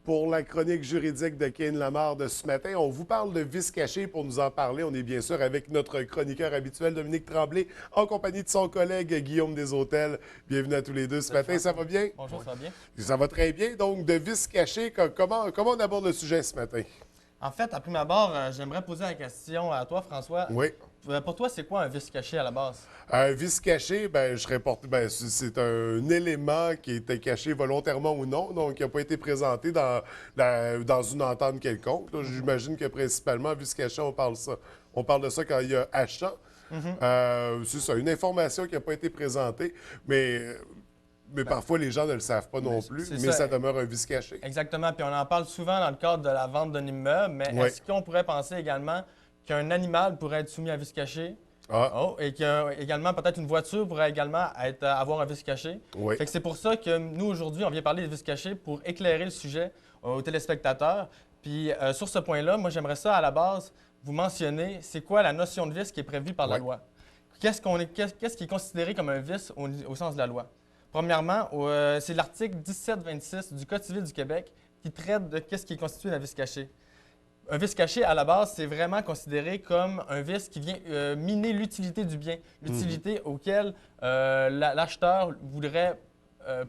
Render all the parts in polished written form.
Pour la chronique juridique de Kane Lamar de ce matin, on vous parle de vices cachés. Pour nous en parler, on est bien sûr avec notre chroniqueur habituel, Dominique Tremblay, en compagnie de son collègue Guillaume Desautels. Bienvenue à tous les deux ce matin. Ça va bien? Bonjour, ça va bien? Ça va très bien. Donc, de vices cachés, comment on aborde le sujet ce matin? En fait, à prime abord, j'aimerais poser la question à toi, François. Oui. Pour toi, c'est quoi un vice caché à la base? Un vice caché, c'est un élément qui était caché volontairement ou non, donc qui n'a pas été présenté dans une entente quelconque. Là, j'imagine que principalement, vice caché, on parle de ça quand il y a achat. C'est ça, une information qui n'a pas été présentée, mais parfois les gens ne le savent pas non plus, mais ça demeure un vice caché. Exactement, puis on en parle souvent dans le cadre de la vente d'un immeuble, mais est-ce qu'on pourrait penser également qu'un animal pourrait être soumis à vice caché? Et qu'également, peut-être une voiture pourrait également avoir un vice caché. Oui. Fait que c'est pour ça que nous, aujourd'hui, on vient parler des vices cachés pour éclairer le sujet aux téléspectateurs. Puis sur ce point-là, moi, j'aimerais ça, à la base, vous mentionner c'est quoi la notion de vice qui est prévue par la loi. Qu'est-ce qui est considéré comme un vice au sens de la loi? Premièrement, c'est l'article 1726 du Code civil du Québec qui traite de qu'est-ce qui est constitué d'un vice caché. Un vice caché, à la base, c'est vraiment considéré comme un vice qui vient miner l'utilité du bien, l'utilité auquel l'acheteur voudrait...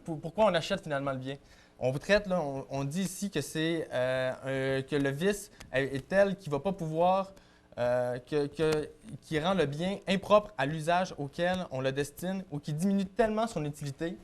pourquoi on achète finalement le bien? On traite, là, on dit ici que c'est que le vice est tel qu'il ne va pas pouvoir... qui rend le bien impropre à l'usage auquel on le destine ou qui diminue tellement son utilité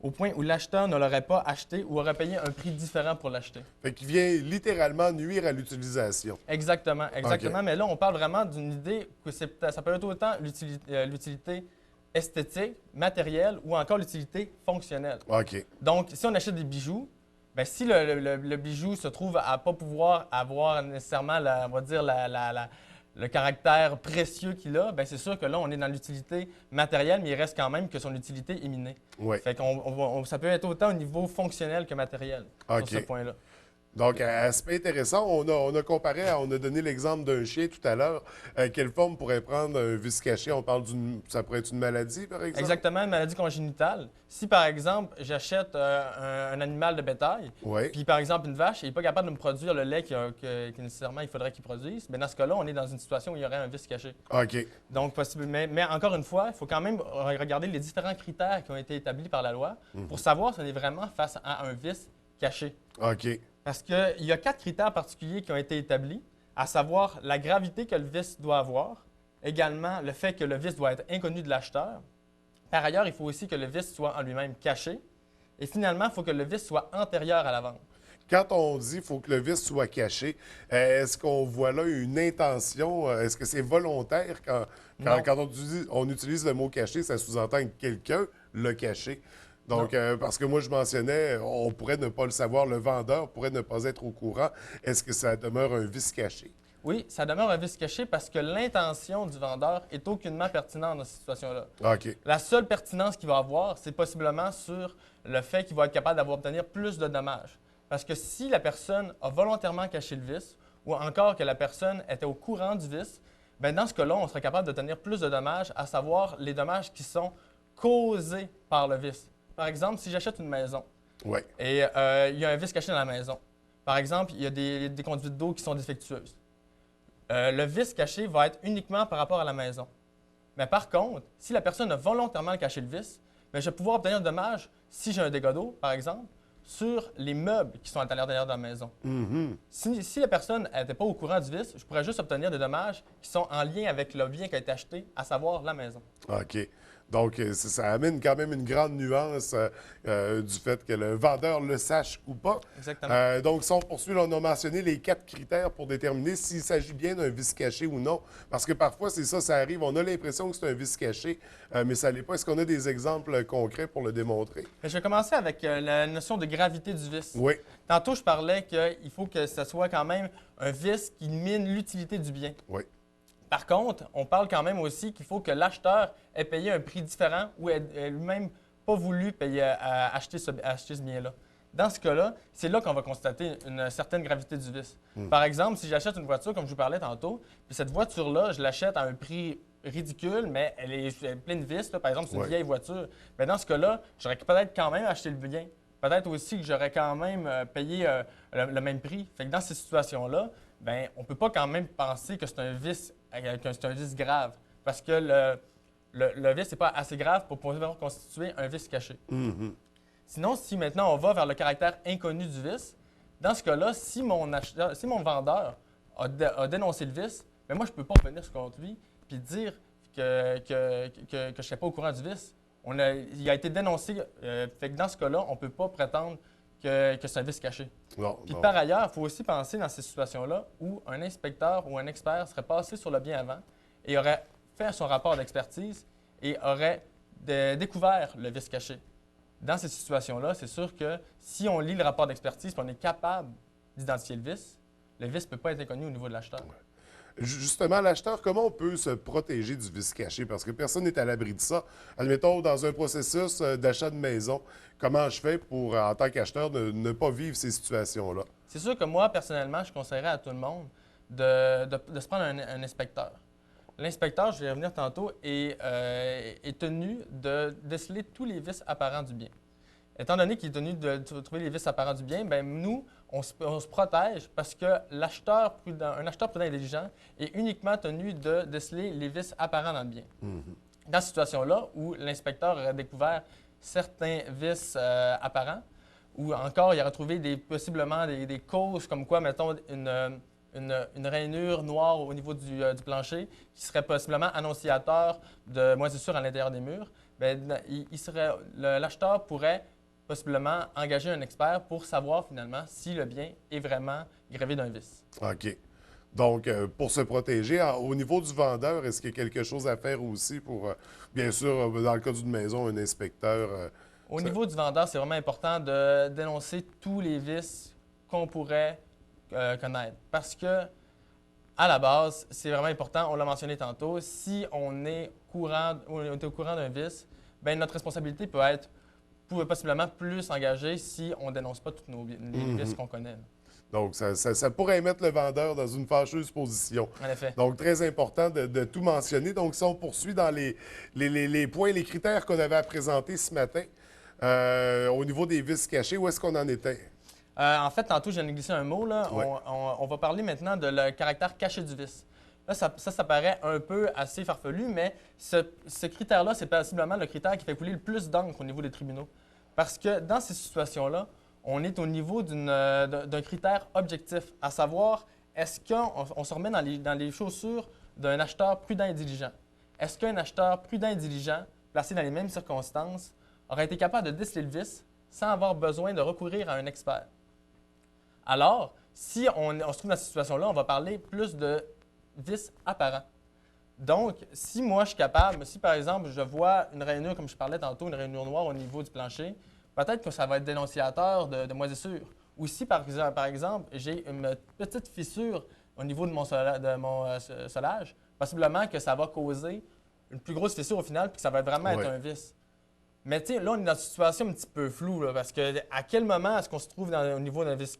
au point où l'acheteur ne l'aurait pas acheté ou aurait payé un prix différent pour l'acheter. Fait qu'il vient littéralement nuire à l'utilisation. Exactement. Okay. Mais là, on parle vraiment d'une idée que ça peut être autant l'utilité esthétique, matérielle ou encore l'utilité fonctionnelle. OK. Donc, si on achète des bijoux, bien, si le bijou se trouve à ne pas pouvoir avoir nécessairement, on va dire, le caractère précieux qu'il a, bien, c'est sûr que là, on est dans l'utilité matérielle, mais il reste quand même que son utilité est minée. Oui. Fait ça peut être autant au niveau fonctionnel que matériel sur ce point-là. Donc, aspect intéressant, on a comparé, on a donné l'exemple d'un chien tout à l'heure. Quelle forme pourrait prendre un vice caché? On parle ça pourrait être une maladie, par exemple? Exactement, une maladie congénitale. Si, par exemple, j'achète un animal de bétail, puis, par exemple, une vache, il n'est pas capable de me produire le lait que nécessairement il faudrait qu'il produise, bien, dans ce cas-là, on est dans une situation où il y aurait un vice caché. OK. Donc, mais encore une fois, il faut quand même regarder les différents critères qui ont été établis par la loi pour savoir si on est vraiment face à un vice caché. OK. Parce qu'il y a 4 critères particuliers qui ont été établis, à savoir la gravité que le vice doit avoir, également le fait que le vice doit être inconnu de l'acheteur. Par ailleurs, il faut aussi que le vice soit en lui-même caché. Et finalement, il faut que le vice soit antérieur à la vente. Quand on dit qu'il faut que le vice soit caché, est-ce qu'on voit là une intention? Est-ce que c'est volontaire quand on utilise le mot caché, ça sous-entend que quelqu'un l'a caché? Donc, parce que moi, je mentionnais, on pourrait ne pas le savoir, le vendeur pourrait ne pas être au courant. Est-ce que ça demeure un vice caché? Oui, ça demeure un vice caché parce que l'intention du vendeur est aucunement pertinente dans cette situation-là. OK. La seule pertinence qu'il va avoir, c'est possiblement sur le fait qu'il va être capable d'obtenir plus de dommages. Parce que si la personne a volontairement caché le vice, ou encore que la personne était au courant du vice, bien, dans ce cas-là, on serait capable d'obtenir plus de dommages, à savoir les dommages qui sont causés par le vice. Par exemple, si j'achète une maison et il y a un vice caché dans la maison, par exemple, il y a des conduites d'eau qui sont défectueuses. Le vice caché va être uniquement par rapport à la maison. Mais par contre, si la personne a volontairement caché le vice, bien, je vais pouvoir obtenir un dommage, si j'ai un dégât d'eau, par exemple, sur les meubles qui sont à l'intérieur de la maison. Si la personne n'était pas au courant du vice, je pourrais juste obtenir des dommages qui sont en lien avec le bien qui a été acheté, à savoir la maison. OK. Donc, ça amène quand même une grande nuance du fait que le vendeur le sache ou pas. Exactement. Donc, si on poursuit, là, on a mentionné les 4 critères pour déterminer s'il s'agit bien d'un vice caché ou non. Parce que parfois, c'est ça arrive. On a l'impression que c'est un vice caché, mais ça ne l'est pas. Est-ce qu'on a des exemples concrets pour le démontrer? Je vais commencer avec la notion de gravité du vice. Oui. Tantôt, je parlais qu'il faut que ce soit quand même un vice qui mine l'utilité du bien. Oui. Par contre, on parle quand même aussi qu'il faut que l'acheteur ait payé un prix différent ou ait lui-même pas voulu acheter ce bien-là. Dans ce cas-là, c'est là qu'on va constater une certaine gravité du vice. Par exemple, si j'achète une voiture, comme je vous parlais tantôt, puis cette voiture-là, je l'achète à un prix ridicule, mais elle est pleine de vices. Par exemple, c'est une vieille voiture. Bien, dans ce cas-là, j'aurais peut-être quand même acheté le bien peut-être aussi que j'aurais quand même payé le même prix. Fait que dans ces situations-là, ben, on ne peut pas quand même penser que c'est un vice, que c'est un vice grave, parce que le vice n'est pas assez grave pour pouvoir constituer un vice caché. Mhm. Sinon, si maintenant on va vers le caractère inconnu du vice, dans ce cas-là, si mon vendeur a dénoncé le vice, ben moi, je ne peux pas revenir contre lui et dire que je ne serais pas au courant du vice. Il a été dénoncé, fait que dans ce cas-là, on ne peut pas prétendre que c'est un vice caché. Non, Puis non. par ailleurs, il faut aussi penser dans ces situations-là où un inspecteur ou un expert serait passé sur le bien avant et aurait fait son rapport d'expertise et aurait découvert le vice caché. Dans ces situations-là, c'est sûr que si on lit le rapport d'expertise et on est capable d'identifier le vice ne peut pas être inconnu au niveau de l'acheteur. Justement, l'acheteur, comment on peut se protéger du vice caché? Parce que personne n'est à l'abri de ça. Admettons, dans un processus d'achat de maison, comment je fais pour, en tant qu'acheteur, ne pas vivre ces situations-là? C'est sûr que moi, personnellement, je conseillerais à tout le monde de se prendre un inspecteur. L'inspecteur, je vais y revenir tantôt, est tenu de déceler tous les vices apparents du bien. Étant donné qu'il est tenu de trouver les vices apparents du bien, bien, nous, on se protège parce que un acheteur prudent et intelligent est uniquement tenu de déceler les vices apparents dans le bien. Dans cette situation-là, où l'inspecteur aurait découvert certains vices apparents, ou encore il aurait trouvé possiblement des causes comme quoi, mettons, une rainure noire au niveau du plancher qui serait possiblement annonciateur de moisissures à l'intérieur des murs, bien, l'acheteur pourrait possiblement engager un expert pour savoir finalement si le bien est vraiment grévé d'un vice. OK. Donc, pour se protéger, au niveau du vendeur, est-ce qu'il y a quelque chose à faire aussi pour, bien sûr, dans le cas d'une maison, un inspecteur? Au niveau du vendeur, c'est vraiment important de dénoncer tous les vices qu'on pourrait connaître. Parce que, à la base, c'est vraiment important, on l'a mentionné tantôt, si on est au courant d'un vice, bien, notre responsabilité peut être possiblement plus engagée si on ne dénonce pas tous les vices qu'on connaît. Donc, ça pourrait mettre le vendeur dans une fâcheuse position. En effet. Donc, très important de tout mentionner. Donc, si on poursuit dans les points, les critères qu'on avait à présenter ce matin, au niveau des vices cachés, où est-ce qu'on en était? En fait, tantôt, j'ai glissé un mot. Là. Ouais. On va parler maintenant de le caractère caché du vice. Là, ça paraît un peu assez farfelu, mais ce critère-là, c'est possiblement le critère qui fait couler le plus d'encre au niveau des tribunaux. Parce que dans ces situations-là, on est au niveau d'un critère objectif, à savoir, est-ce qu'on se remet dans les chaussures d'un acheteur prudent et diligent? Est-ce qu'un acheteur prudent et diligent, placé dans les mêmes circonstances, aurait été capable de déceler le vice sans avoir besoin de recourir à un expert? Alors, si on se trouve dans cette situation-là, on va parler plus de vices apparents. Donc, si moi, je suis capable, si par exemple, je vois une rainure, comme je parlais tantôt, une rainure noire au niveau du plancher, peut-être que ça va être dénonciateur de moisissure. Ou si, par exemple, j'ai une petite fissure au niveau de mon solage, possiblement que ça va causer une plus grosse fissure au final, puis que ça va vraiment être un vice. Mais tu sais, là, on est dans une situation un petit peu floue, là, parce que à quel moment est-ce qu'on se trouve au niveau d'un vice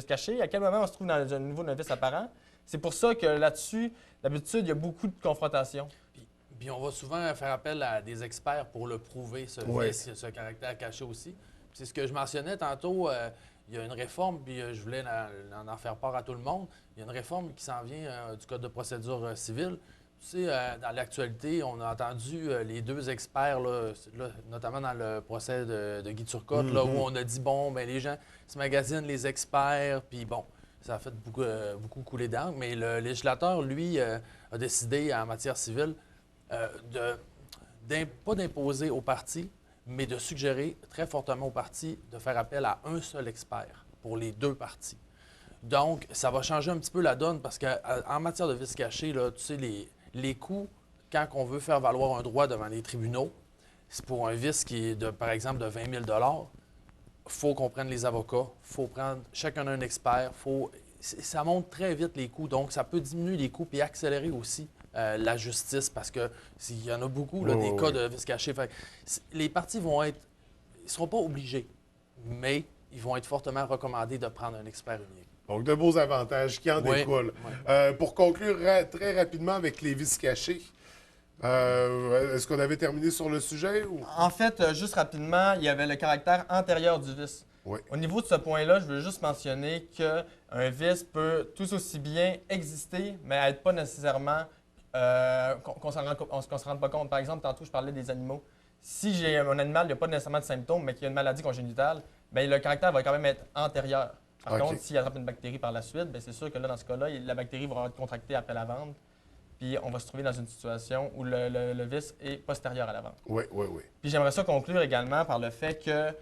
caché, à quel moment on se trouve au niveau d'un vice apparent? C'est pour ça que là-dessus, d'habitude, il y a beaucoup de confrontations. Puis on va souvent faire appel à des experts pour le prouver, ce vice, ce caractère caché aussi. C'est ce que je mentionnais tantôt, il y a une réforme, puis je voulais en faire part à tout le monde. Il y a une réforme qui s'en vient du Code de procédure civile. Tu sais, dans l'actualité, on a entendu les deux experts, là, notamment dans le procès de Guy Turcotte, là, où on a dit, bon, ben les gens se magasinent les experts, puis bon, ça a fait beaucoup couler d'encre. Mais le législateur, lui, a décidé en matière civile pas d'imposer aux parties, mais de suggérer très fortement aux parties de faire appel à un seul expert pour les deux parties. Donc, ça va changer un petit peu la donne parce qu'en matière de vice caché, là, tu sais, les coûts, quand on veut faire valoir un droit devant les tribunaux, c'est pour un vice qui est, par exemple, de 20 000 il faut qu'on prenne les avocats, il faut prendre chacun un expert, ça monte très vite les coûts. Donc, ça peut diminuer les coûts et accélérer aussi la justice parce qu'il y en a beaucoup, là, des cas de vice caché. Fait, les parties ne seront pas obligés, mais ils vont être fortement recommandés de prendre un expert unique. Donc, de beaux avantages qui en découlent. Pour conclure très rapidement avec les vices cachés, Est-ce qu'on avait terminé sur le sujet? Ou... En fait, juste rapidement, il y avait le caractère antérieur du vice. Oui. Au niveau de ce point-là, je veux juste mentionner qu'un vice peut tout aussi bien exister, mais être pas nécessairement qu'on s'en rende pas compte. Par exemple, tantôt, je parlais des animaux. Si j'ai un animal, il n'y a pas nécessairement de symptômes, mais qu'il y a une maladie congénitale, bien, le caractère va quand même être antérieur. Par OK. contre, s'il attrape une bactérie par la suite, bien, c'est sûr que là, dans ce cas-là, la bactérie va être contractée après la vente, puis on va se trouver dans une situation où le vice est postérieur à la vente. Oui, oui, oui. Puis j'aimerais ça conclure également par le fait que,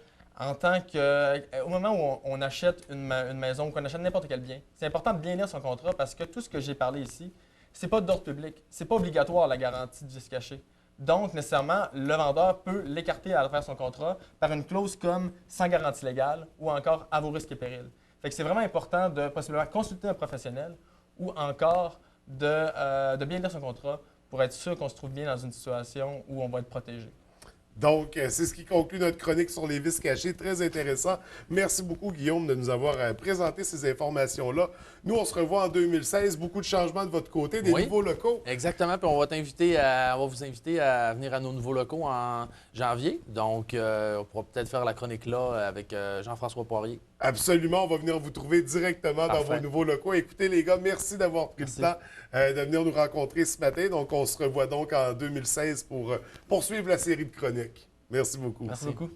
au moment où on achète une maison ou qu'on achète n'importe quel bien, c'est important de bien lire son contrat parce que tout ce que j'ai parlé ici, c'est pas d'ordre public. C'est pas obligatoire la garantie de vice caché. Donc, nécessairement, le vendeur peut l'écarter à travers son contrat par une clause comme sans garantie légale ou encore à vos risques et périls. Fait que c'est vraiment important de possiblement consulter un professionnel ou encore de bien lire son contrat pour être sûr qu'on se trouve bien dans une situation où on va être protégé. Donc, c'est ce qui conclut notre chronique sur les vices cachés. Très intéressant. Merci beaucoup, Guillaume, de nous avoir présenté ces informations-là. Nous, on se revoit en 2016. Beaucoup de changements de votre côté, des nouveaux locaux. Exactement. Puis on va vous inviter à venir à nos nouveaux locaux en janvier. Donc, on pourra peut-être faire la chronique là avec Jean-François Poirier. Absolument. On va venir vous trouver directement dans vos nouveaux locaux. Écoutez, les gars, merci d'avoir pris le temps de venir nous rencontrer ce matin. Donc, on se revoit donc en 2016 pour poursuivre la série de chroniques. Merci beaucoup. Merci beaucoup.